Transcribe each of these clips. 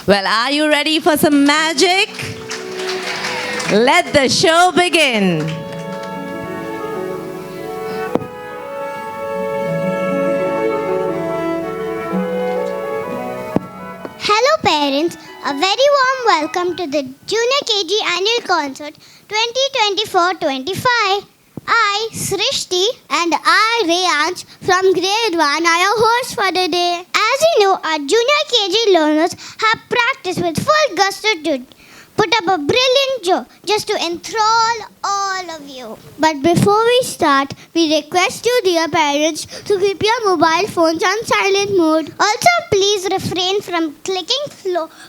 Well, are you ready for some magic? Let the show begin. Hello parents, a very warm welcome to the Junior KG Annual Concert 2024-25. I, Srishti, and I, Reyansh, from Grade 1 are your hosts for the day. As you know, our Junior KG learners have practiced with full gusto to put up a brilliant show just to enthrall all of you. But before we start, we request you, dear parents, to keep your mobile phones on silent mode. Also, please refrain from clicking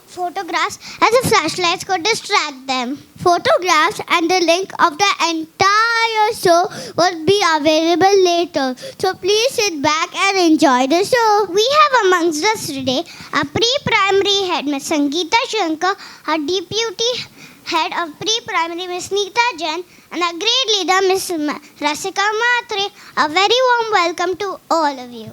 photographs as the flashlights could distract them. Photographs and the link of the entire show will be available later. So please sit back and enjoy the show. We have amongst us today our pre-primary head, Ms. Sangeeta Shankar, our deputy head of pre-primary, Ms. Neeta Jain, and our grade leader, Ms. Rasika Matre. A very warm welcome to all of you.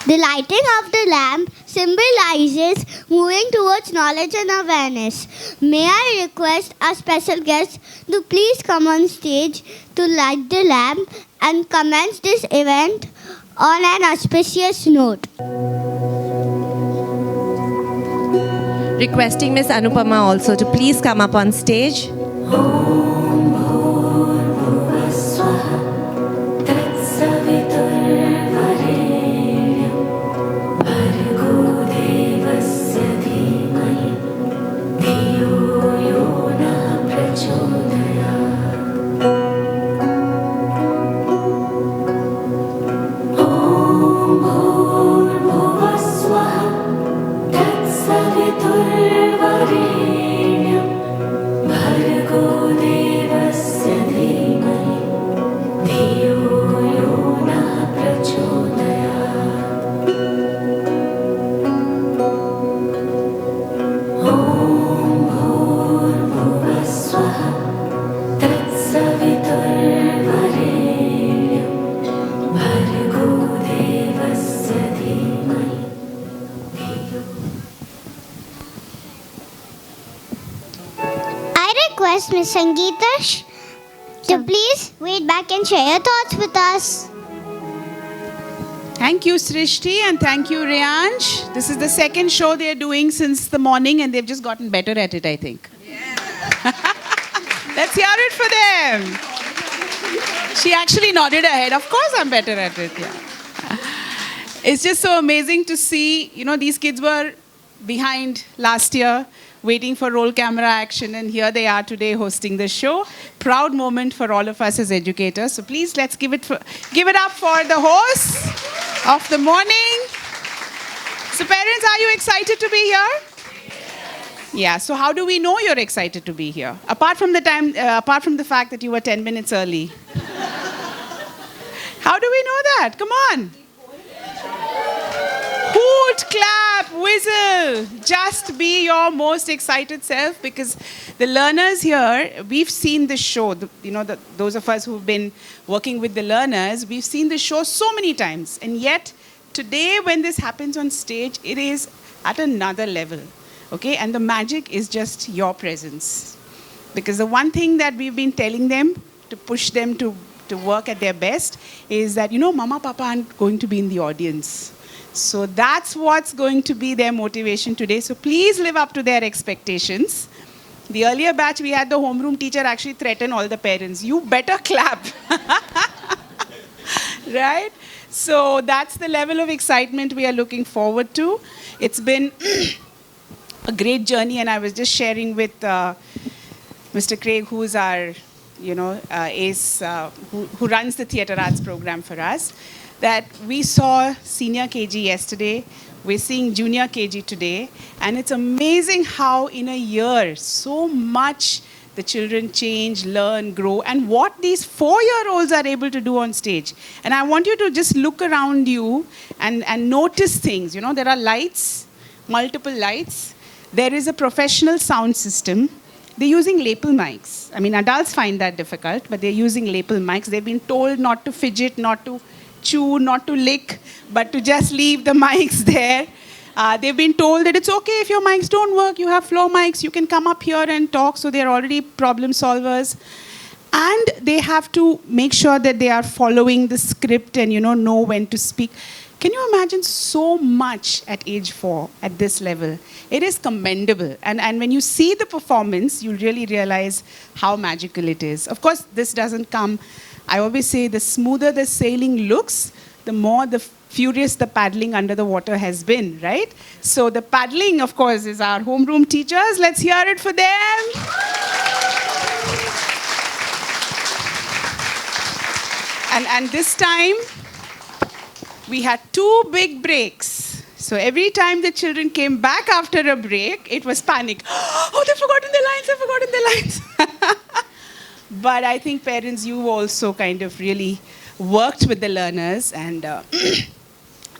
The lighting of the lamp symbolizes moving towards knowledge and awareness. May I request our special guest to please come on stage to light the lamp and commence this event on an auspicious note. Requesting Miss Anupama also to please come up on stage. Ms. Sangeeta to please wait back and share your thoughts with us. Thank you, Srishti, and thank you, Reyansh. This is the second show they're doing since the morning, and they've just gotten better at it, I think. Yeah. Let's hear it for them. She actually nodded her head. Of course I'm better at it, yeah. It's just so amazing to see, these kids were behind last year, waiting for roll camera action, and here they are today hosting the show. Proud moment for all of us as educators. So please, let's give it up for the hosts of the morning. So parents, are you excited to be here? Yeah, so how do we know you're excited to be here? Apart from the fact that you were 10 minutes early. How do we know that? Come on. Hoot, clap, whistle. Just be your most excited self, because the learners here, we've seen the show. Those of us who've been working with the learners, we've seen the show so many times. And yet, today when this happens on stage, it is at another level. Okay? And the magic is just your presence. Because the one thing that we've been telling them to push them to work at their best is that, Mama, Papa aren't going to be in the audience. So that's what's going to be their motivation today. So please live up to their expectations. The earlier batch, we had the homeroom teacher actually threaten all the parents. You better clap. Right? So that's the level of excitement we are looking forward to. It's been a great journey, and I was just sharing with Mr. Craig, who's our, ace, who runs the theatre arts program for us, that we saw senior KG yesterday, we're seeing junior KG today, and it's amazing how in a year, so much the children change, learn, grow, and what these 4-year-olds are able to do on stage. And I want you to just look around you and notice things. There are lights, multiple lights. There is a professional sound system. They're using lapel mics. I mean, adults find that difficult, but they're using lapel mics. They've been told not to fidget, not to chew, not to lick, but to just leave the mics there. They've been told that it's okay if your mics don't work. You have floor mics. You can come up here and talk. So they're already problem solvers. And they have to make sure that they are following the script and, know when to speak. Can you imagine so much at age 4 at this level? It is commendable. And when you see the performance, you'll really realize how magical it is. Of course, this doesn't come, I always say, the smoother the sailing looks, the more the furious the paddling under the water has been, right? So the paddling, of course, is our homeroom teachers. Let's hear it for them. And this time, we had 2 big breaks. So every time the children came back after a break, it was panic. Oh, they've forgotten their lines. But I think parents, you also kind of really worked with the learners and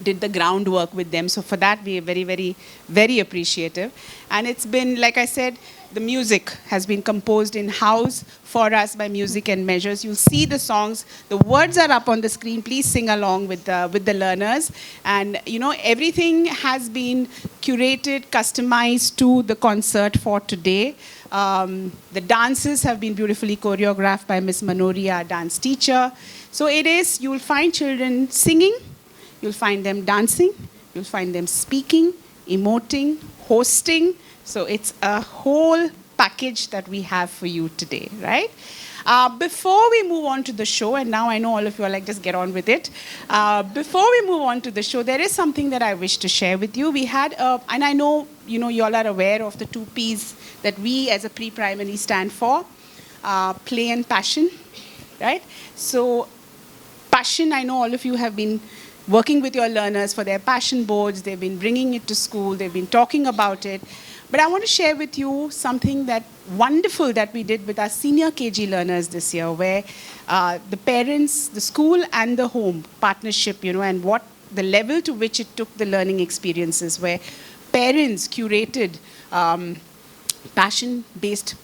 did the groundwork with them. So for that, we are very, very, very appreciative. And it's been, like I said, the music has been composed in-house for us by Music and Measures. You'll see the songs. The words are up on the screen. Please sing along with the learners. And, everything has been curated, customized to the concert for today. The dances have been beautifully choreographed by Miss Manori, our dance teacher. So you'll find children singing, you'll find them dancing, you'll find them speaking, emoting, hosting. So it's a whole package that we have for you today, right? Before we move on to the show, and now I know all of you are like, just get on with it. Before we move on to the show, there is something that I wish to share with you. We had, and I know, you all are aware of the 2 Ps that we as a pre-primary stand for, play and passion, right? So passion, I know all of you have been working with your learners for their passion boards. They've been bringing it to school. They've been talking about it. But I want to share with you something wonderful that we did with our senior KG learners this year, where the parents, the school and the home partnership, and what the level to which it took the learning experiences, where parents curated passion-based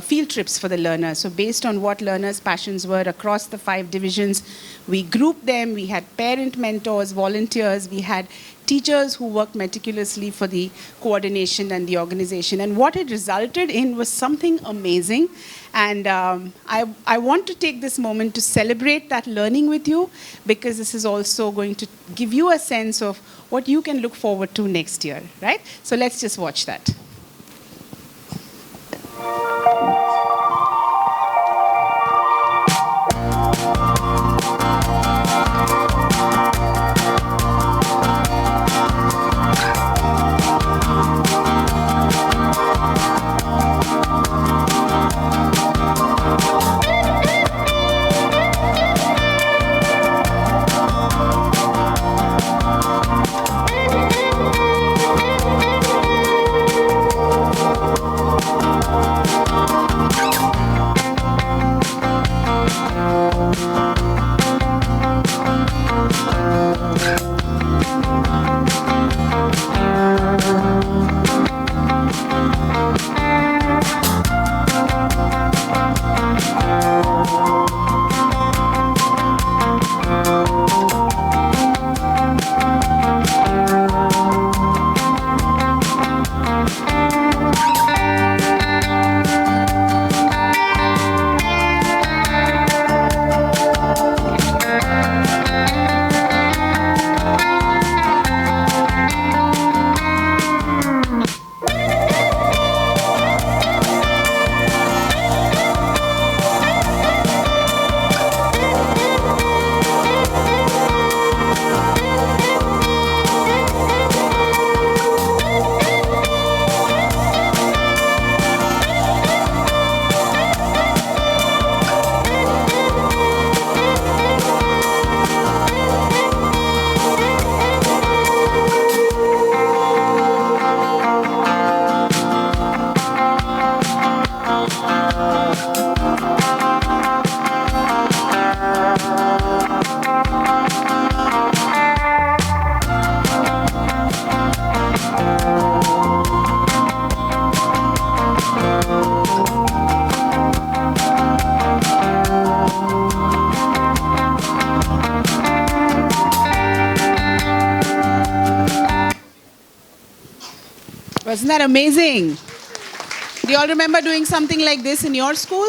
field trips for the learners. So based on what learners' passions were across the 5 divisions, we grouped them. We had parent mentors, volunteers. We had teachers who worked meticulously for the coordination and the organization. And what it resulted in was something amazing. And I want to take this moment to celebrate that learning with you, because this is also going to give you a sense of what you can look forward to next year, right? So let's just watch that. that amazing? Do you all remember doing something like this in your school?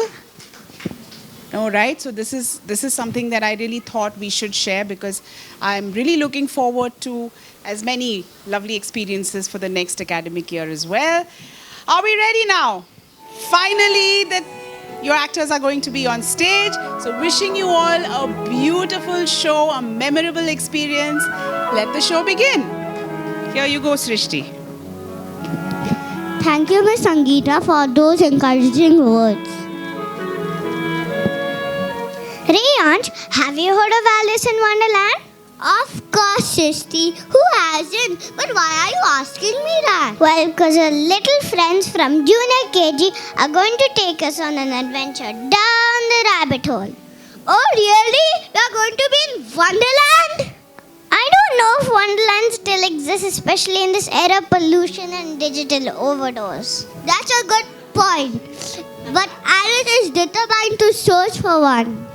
No, right? So this is something that I really thought we should share because I'm really looking forward to as many lovely experiences for the next academic year as well. Are we ready now? Finally, your actors are going to be on stage. So wishing you all a beautiful show, a memorable experience. Let the show begin. Here you go, Srishti. Thank you, Miss Sangeeta, for those encouraging words. Reyansh, have you heard of Alice in Wonderland? Of course, Srishti. Who hasn't? But why are you asking me that? Well, because our little friends from Junior KG are going to take us on an adventure down the rabbit hole. Oh, really? We are going to be in Wonderland? I don't know if Wonderland still exists, especially in this era of pollution and digital overdose. That's a good point. But Alice is determined to search for one.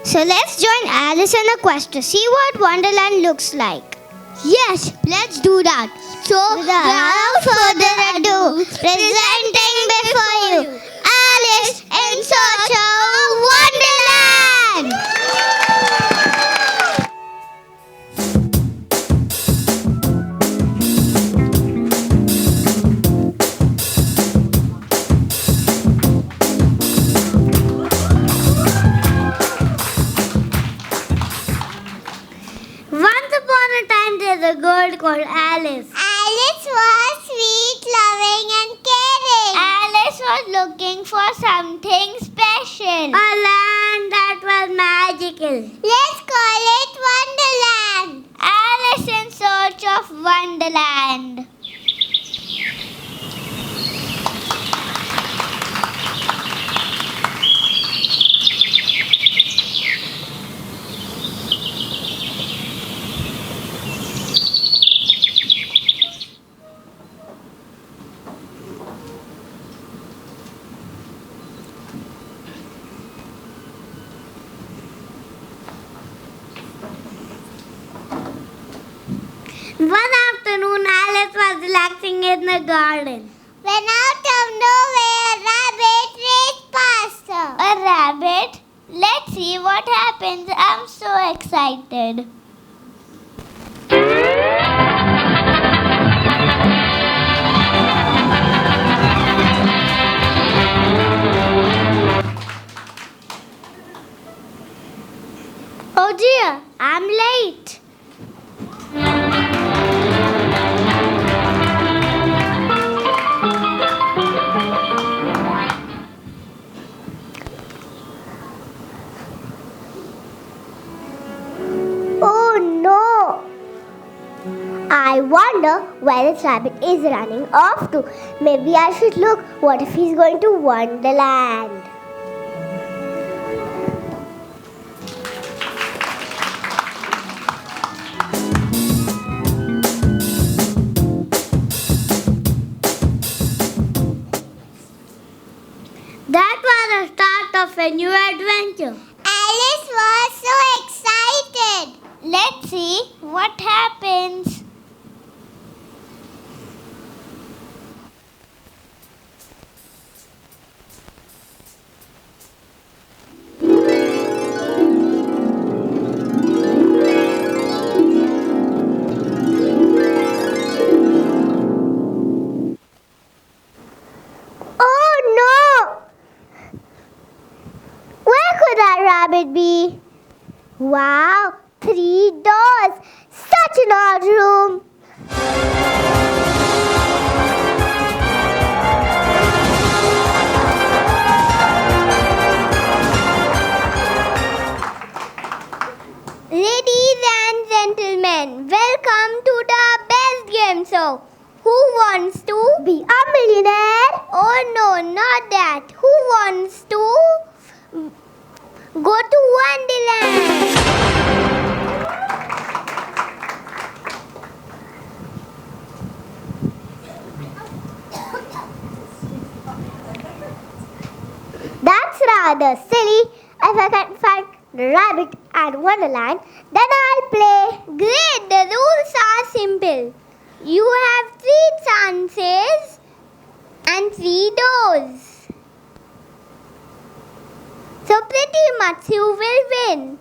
So let's join Alice on a quest to see what Wonderland looks like. Yes, let's do that. So, without further ado, presenting before you, Alice in Search of Wonderland! Once upon a time, there's a girl called Alice. Alice was sweet, loving, and caring. Alice was looking for something special. A land that was magical. Let's call it Wonderland. Alice in Search of Wonderland. One afternoon, Alice was relaxing in the garden. When out of nowhere, a rabbit raced past her. A rabbit? Let's see what happens. I'm so excited. Oh dear, I'm late. Oh no! I wonder where this rabbit is running off to. Maybe I should look. What if he's going to Wonderland? That was the start of a new adventure. Alice was so excited. Let's see what happens. Oh no! Where could that rabbit be? Wow, 3 doors! Such an odd room! Ladies and gentlemen, welcome to the best game show. Who wants to be a millionaire? Oh no, not that. Who wants to go to Wonderland? That's rather silly. If I can find the rabbit and Wonderland, then I'll play. Great, the rules are simple. You have 3 chances 3 doors. So pretty much you will win.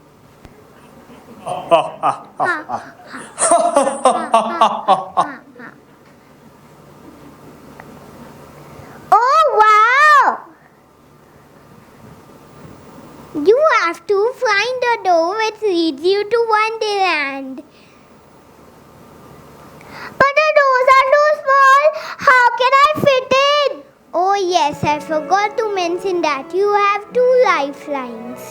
Oh wow! You have to find a door which leads you to Wonderland. But the doors are too small. How can I fit in? Oh yes, I forgot to mention that you have 2 lifelines.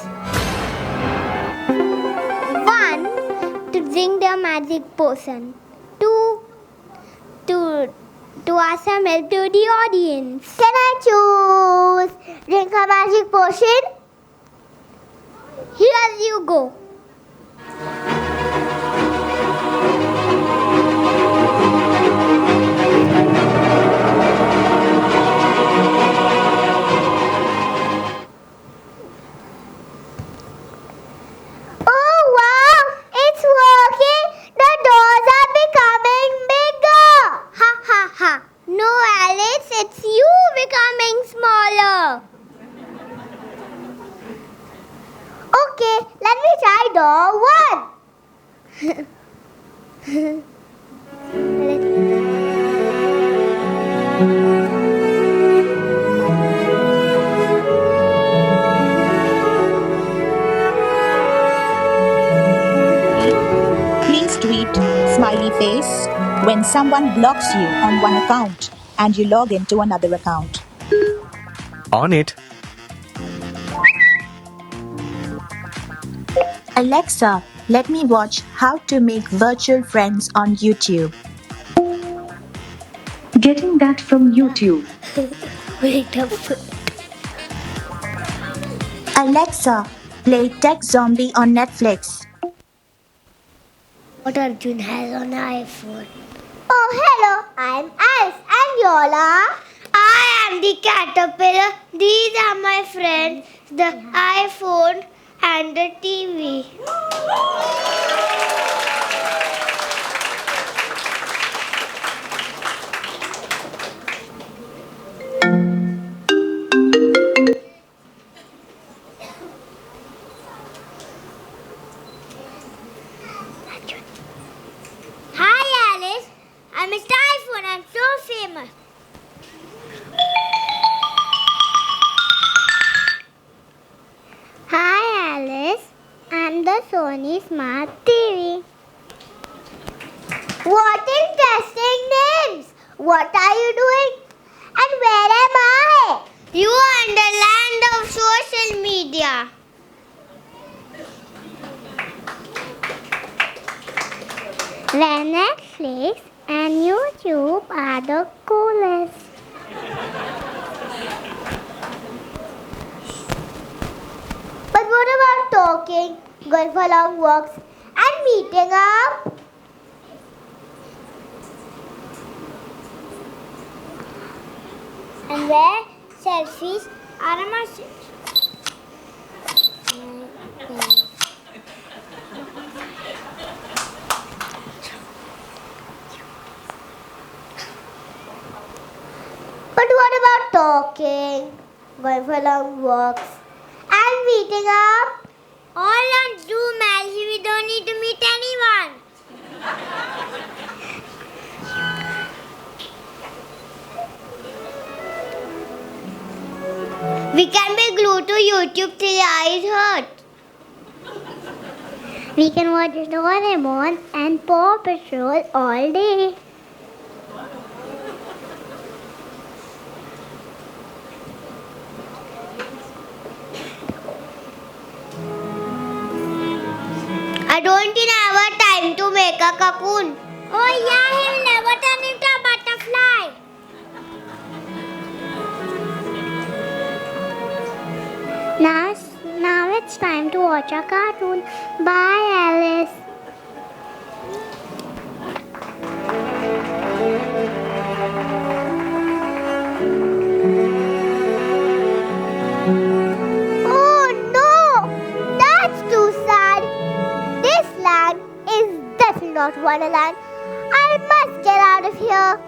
One, to drink the magic potion. Two, to ask some help to the audience. Can I choose drink a magic potion? Here you go. Oh wow, it's working. The doors are becoming bigger. Ha ha ha. No, Alice, it's you becoming smaller. Okay, let me try door 1. Please tweet smiley face when someone blocks you on one account and you log into another account. On it. Alexa, let me watch how to make virtual friends on YouTube. Getting that from YouTube. Wait up. Alexa, play Tech Zombie on Netflix. What Arjun has on iPhone. Oh, hello. I'm Alice and Yola. I am the caterpillar. These are my friends, the iPhone and the TV. Hi Alice, I'm Mr. iPhone. I'm so famous. Hi Alice, I'm the Sony Smart TV. What interesting names! What are you doing? And where am I? You are in the land of social media. Where Netflix and YouTube are the coolest. But what about talking, going for long walks, and meeting up? And where selfies are a must. But what about talking, going for long walks, and meeting up? All on Zoom, Alice. We don't need to meet anyone. We can be glued to YouTube till your eyes hurt. We can watch Doraemon and Paw Patrol all day. I don't even have a time to make a cocoon. Oh yeah, he'll never turn into a butterfly. Now it's time to watch a cartoon. Bye, Alice. Oh no! That's too sad. This land is definitely not Wonderland. I must get out of here.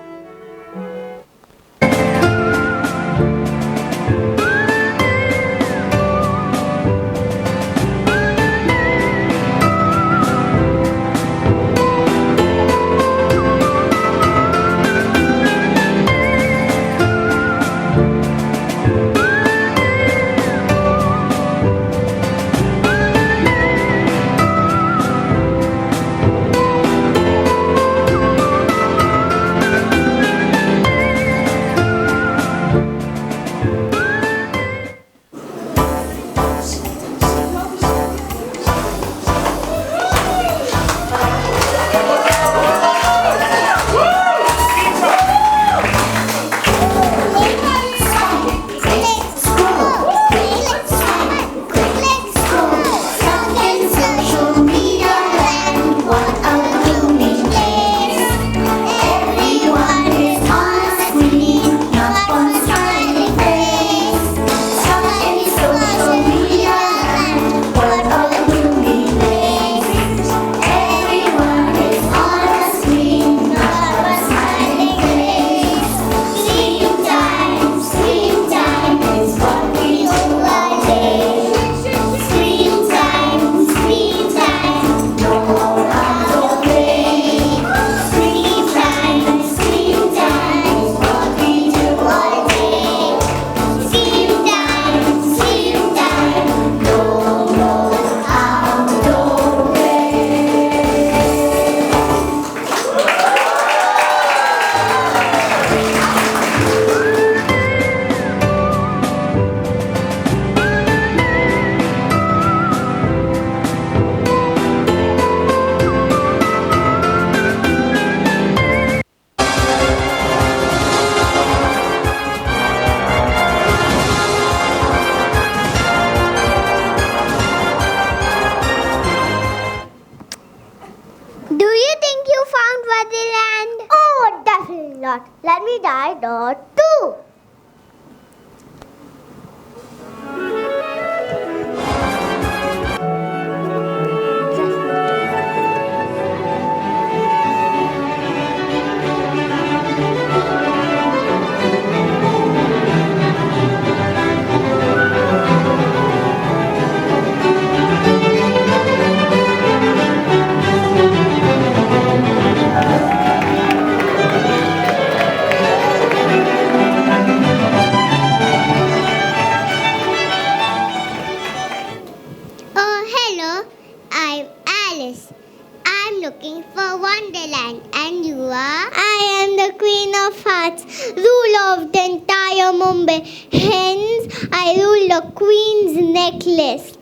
hence I rule the queen's necklace.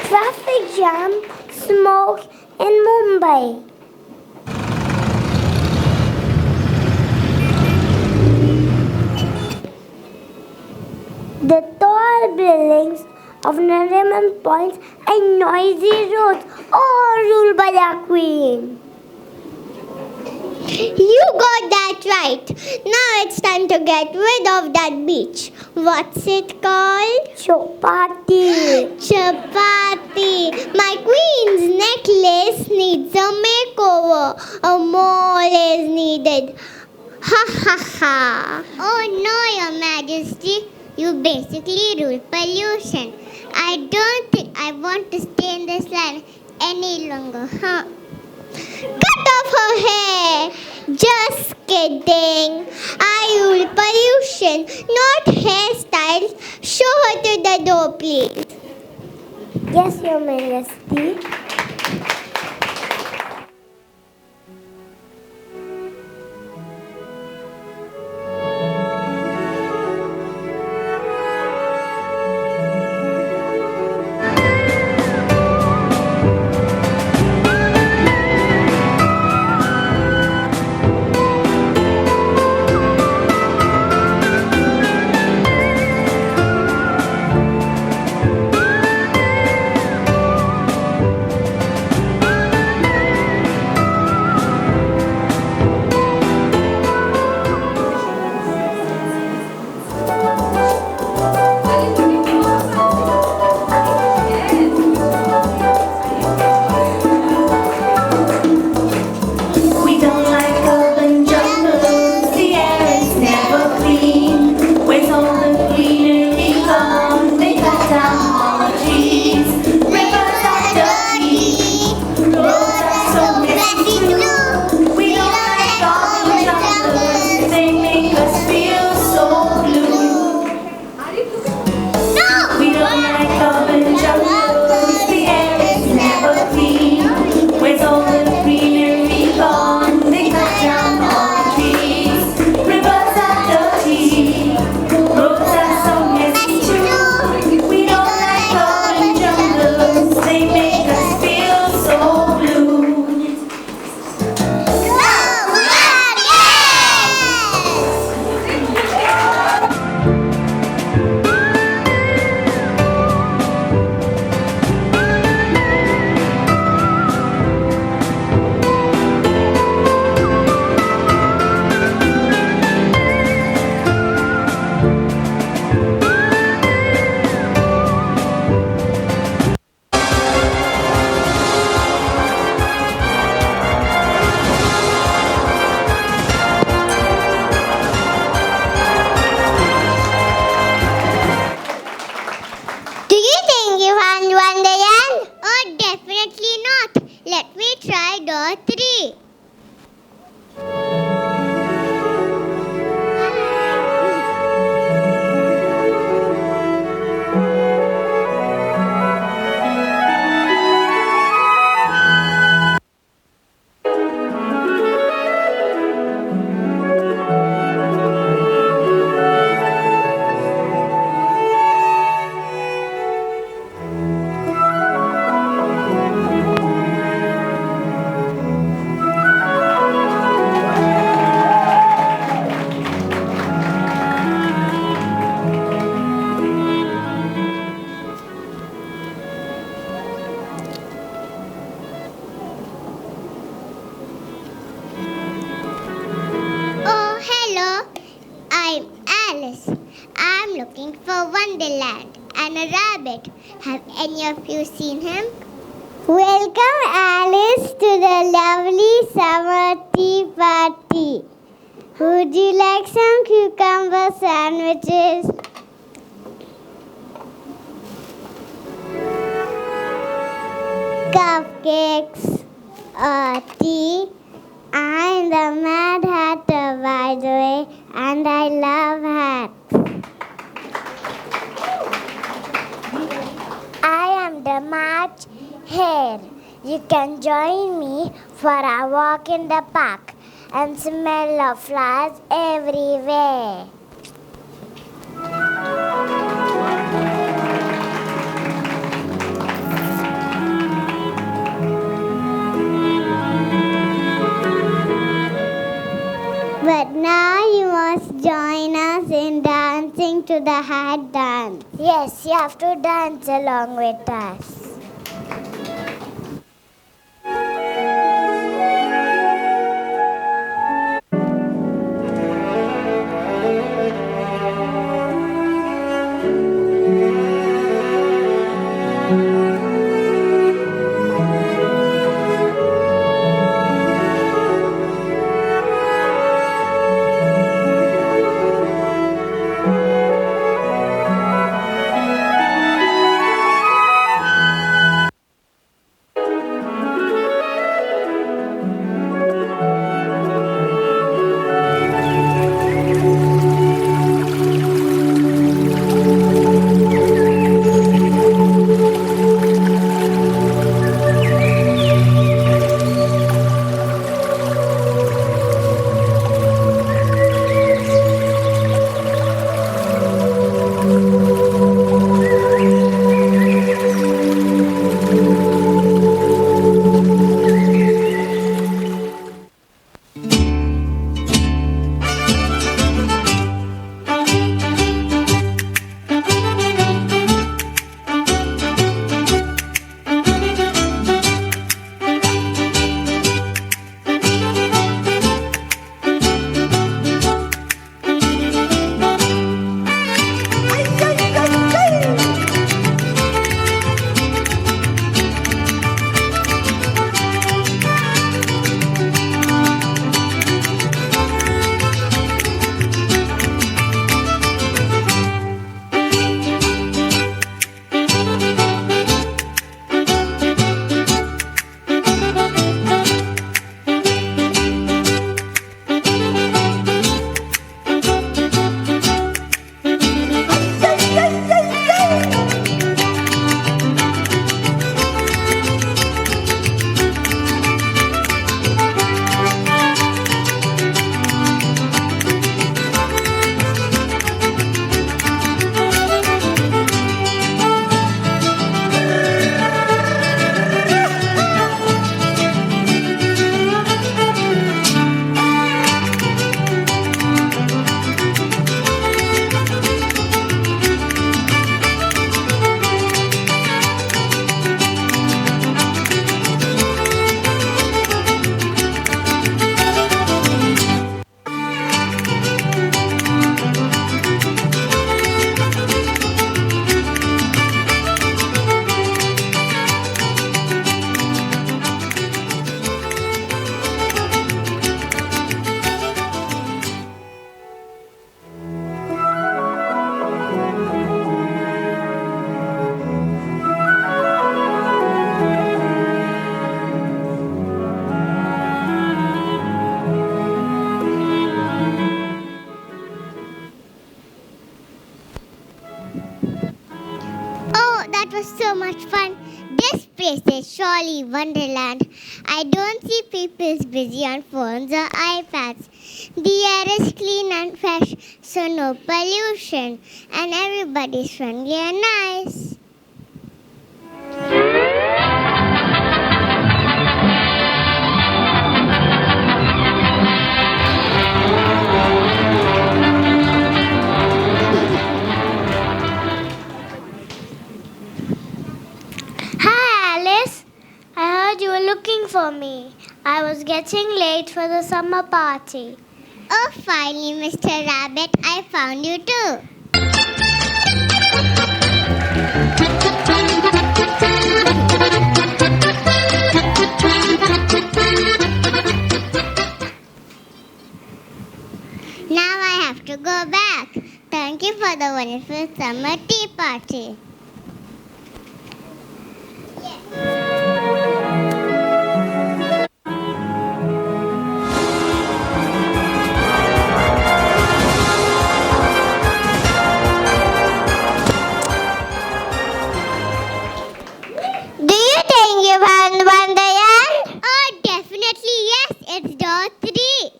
Traffic jam, smoke in Mumbai. The tall buildings of Nariman Points and noisy roads, all ruled by the queen. You got that right. Now it's time to get rid of that beach. What's it called? Chapati. Chapati. My queen's necklace needs a makeover. A mole is needed. Ha ha ha. Oh no, Your Majesty. You basically rule pollution. I don't think I want to stay in this land any longer. Huh? Cut off her hair! Just kidding. I rule pollution, not hairstyles. Show her to the door, please. Yes, Your Majesty. looking for Wonderland and a rabbit. Have any of you seen him? Welcome, Alice, to the lovely summer tea party. Would you like some cucumber sandwiches? Cupcakes or tea? I'm the Mad Hatter, by the way, and I love hats. I am the March Hare. You can join me for a walk in the park. and smell of flowers everywhere. But now you must join us in dancing to the hat dance. Yes, you have to dance along with us. So much fun. This place is surely Wonderland. I don't see people busy on phones or iPads. The air is clean and fresh, so no pollution, and everybody's friendly and nice. You were looking for me. I was getting late for the summer party. Oh, finally, Mr. Rabbit, I found you too. Now I have to go back. Thank you for the wonderful summer tea party. You've had Wonderland? Oh, definitely yes. It's door 3.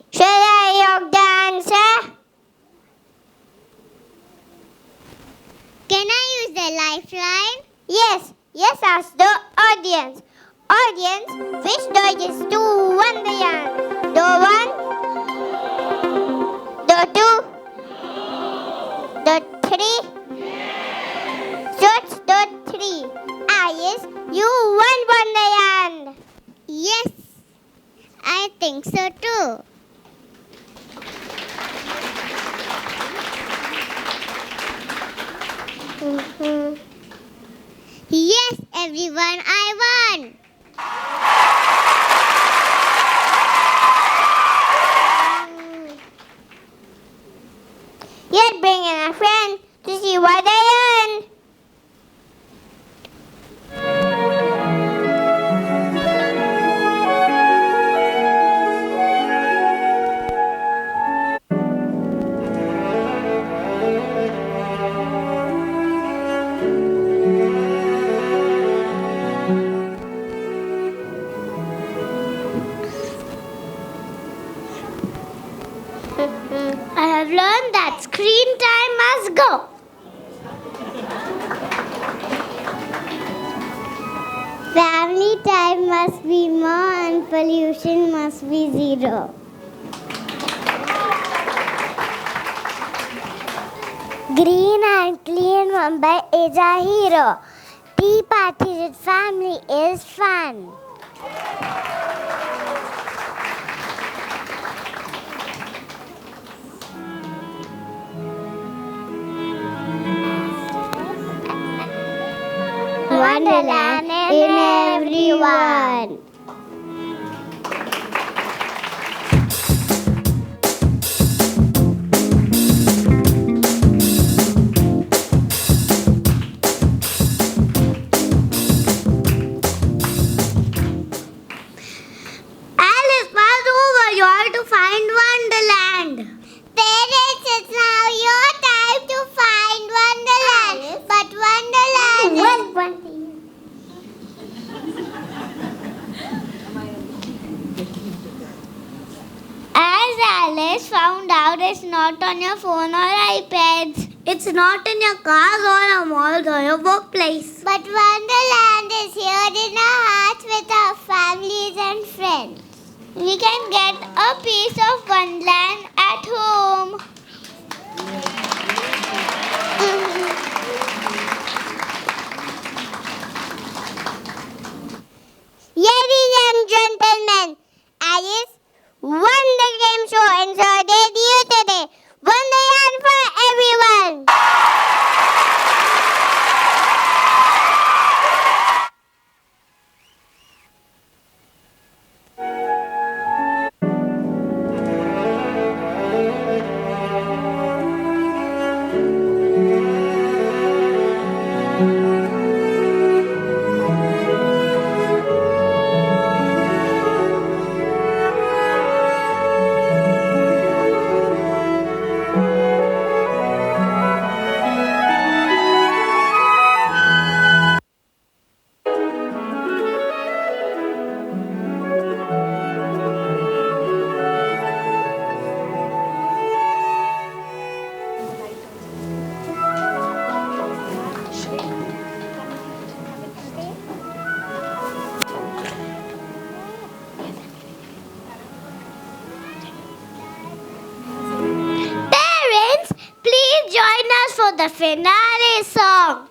a lifeline? Yes, ask the audience. Audience, which door is to Wonderland? Door 1, door 2, door 3. So it's door 3. Alice, you won Wonderland. Yes, I think so too. Yes, everyone, I won. You're bringing a friend to see what I earned. I have learned that screen time must go. Family time must be more and pollution must be zero. Green and clean Mumbai is a hero. Tea parties with family is fun. Wonderland in everyone. Alice, pass over. You have to find Wonderland. Parents, it's now your time to find Wonderland. Alice? But Wonderland is... As Alice found out, it's not on your phone or iPads. It's not in your cars or your malls or your workplace. But Wonderland is here in our hearts with our families and friends. We can get a piece of Wonderland at home. Ladies and gentlemen, Alice won the game show and so did you today. Wonderland for everyone. Parents, please join us for the finale song.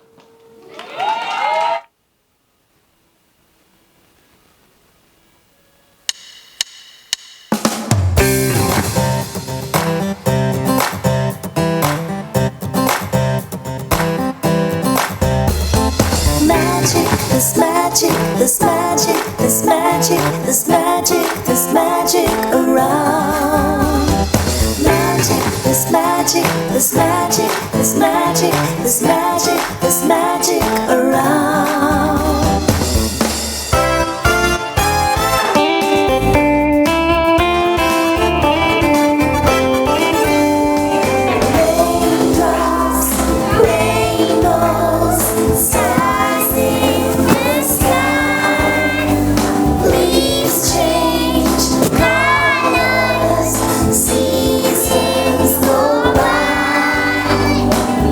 This magic, this magic, this magic, this magic, this magic around. Magic, this magic, this magic, this magic, this magic, this magic around. Raindrops, rainbows, stars in the sky. Leaves change colors, seasons go by.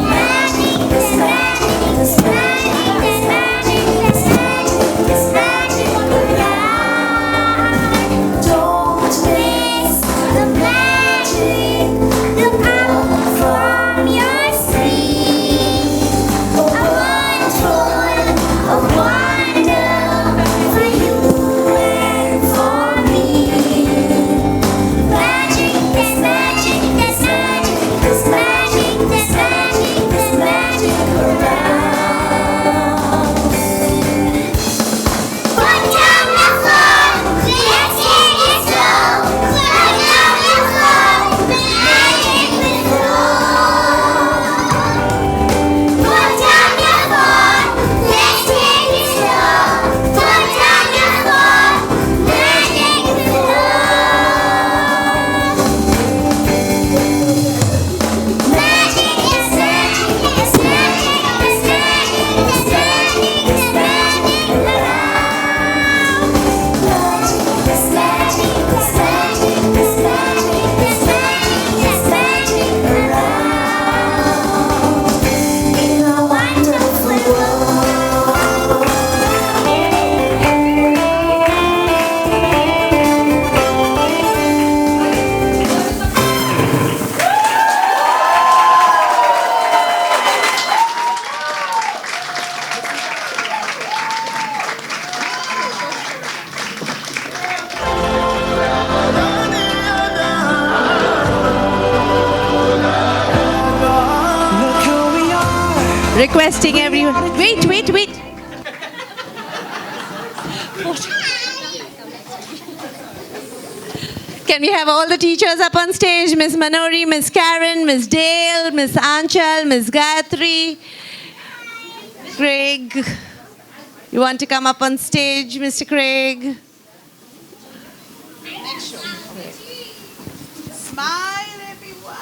Magic, this magic, this Requesting everyone. Wait. Can we have all the teachers up on stage? Miss Manori, Miss Karen, Miss Dale, Miss Anchal, Miss Gayatri, Craig. You want to come up on stage, Mr. Craig? Smile, everyone.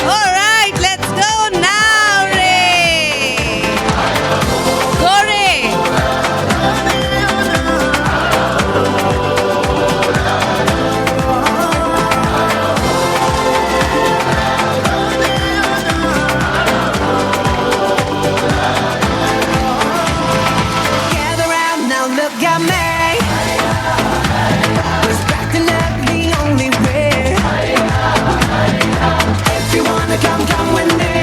All right, let's go now, Ray. Go, Ray. Gather round now, look at me. Respecting up the only way. If you wanna come with me.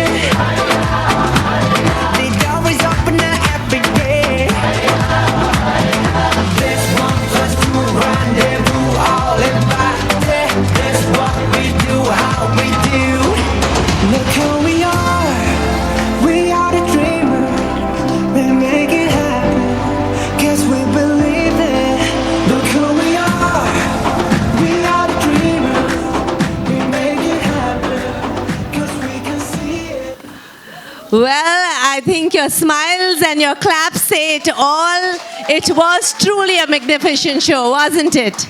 The door is open every day. This 1+2 rendezvous, all about it. This what we do, how we do. Look who we are. We are the dreamers. We make it happen. Cause we believe it. Look who we are. We are the dreamers. We make it happen. Cause we can see it. Well, I think your smiles and your claps say it all. It was truly a magnificent show, wasn't it?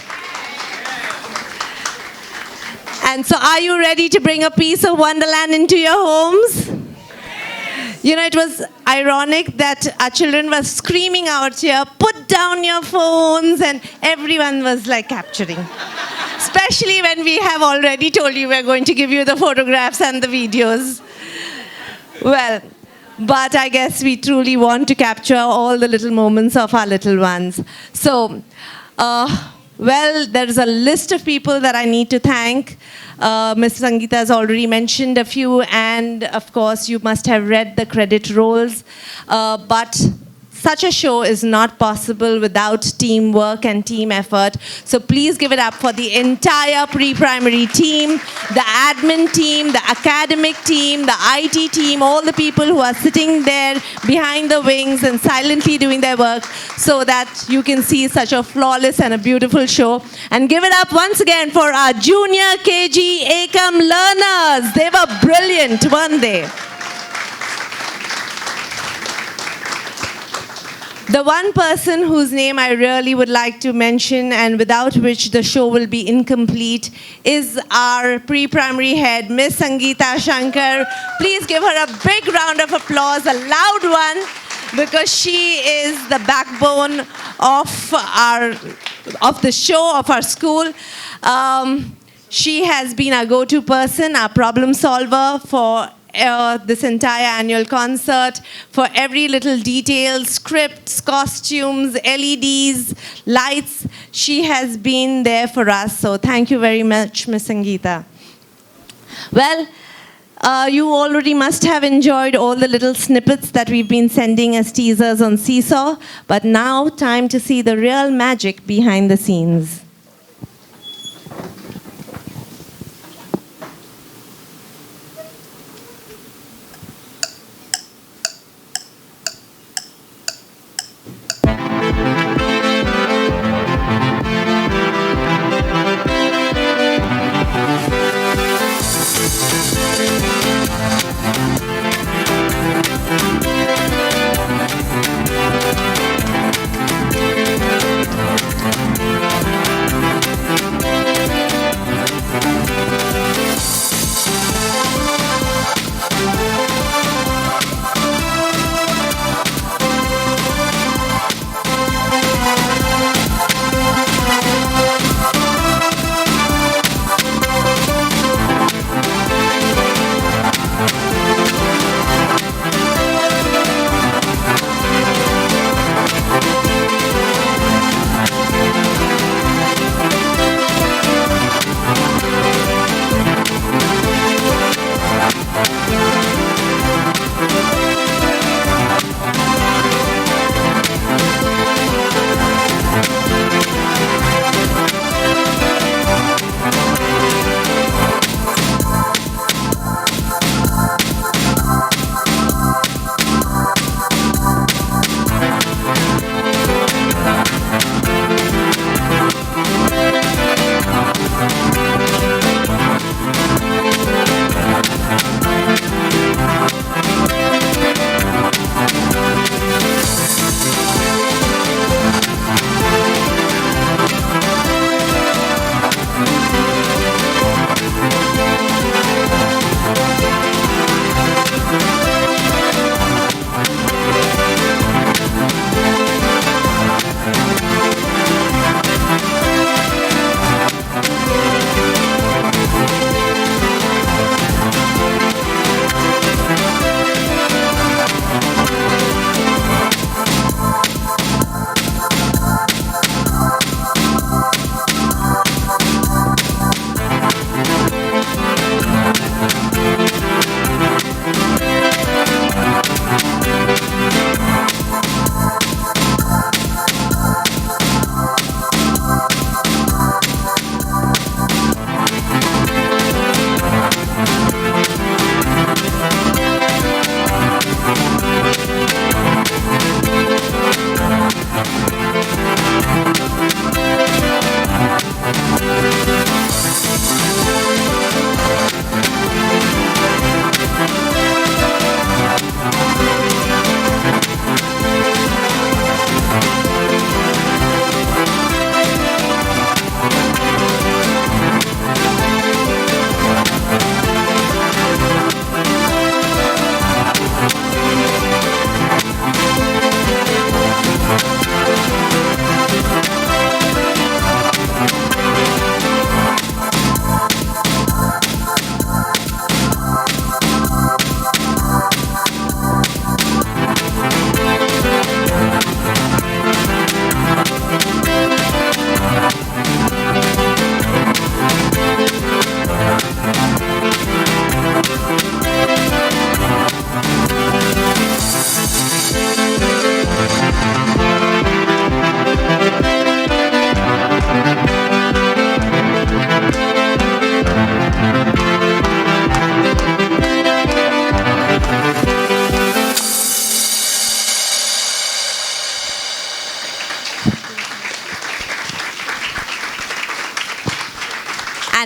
And so are you ready to bring a piece of Wonderland into your homes? You know, it was ironic that our children were screaming out here, put down your phones, and everyone was like capturing. Especially when we have already told you we're going to give you the photographs and the videos. Well, but I guess we truly want to capture all the little moments of our little ones. So, well, there's a list of people that I need to thank. Ms. Sangeeta has already mentioned a few, and of course, you must have read the credit rolls. But such a show is not possible without teamwork and team effort. So please give it up for the entire pre-primary team, the admin team, the academic team, the IT team, all the people who are sitting there behind the wings and silently doing their work so that you can see such a flawless and a beautiful show. And give it up once again for our junior KG Ekam learners. They were brilliant, weren't they? The one person whose name I really would like to mention and without which the show will be incomplete is our pre-primary head, Miss Sangeeta Shankar. Please give her a big round of applause, a loud one, because she is the backbone of the show, of our school. She has been our go-to person, our problem solver for this entire annual concert, for every little detail, scripts, costumes, LEDs, lights. She has been there for us. So thank you very much, Ms. Sangeeta. Well, you already must have enjoyed all the little snippets that we've been sending as teasers on Seesaw. But now, time to see the real magic behind the scenes.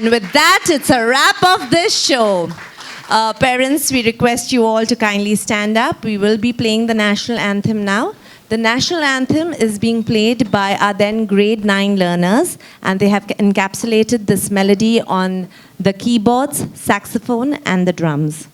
And with that, it's a wrap of this show. Parents, we request you all to kindly stand up. We will be playing the national anthem now. The national anthem is being played by our then grade 9 learners, and they have encapsulated this melody on the keyboards, saxophone, and the drums.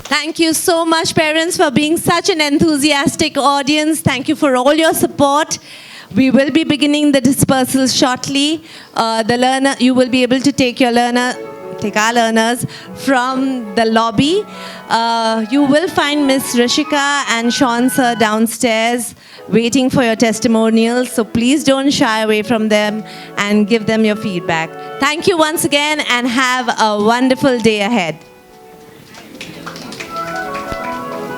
Thank you so much, parents, for being such an enthusiastic audience. Thank you for all your support. We will be beginning the dispersal shortly. You will be able to take our learners from the lobby. You will find Miss Rishika and Sean sir downstairs waiting for your testimonials. So please don't shy away from them and give them your feedback. Thank you once again and have a wonderful day ahead.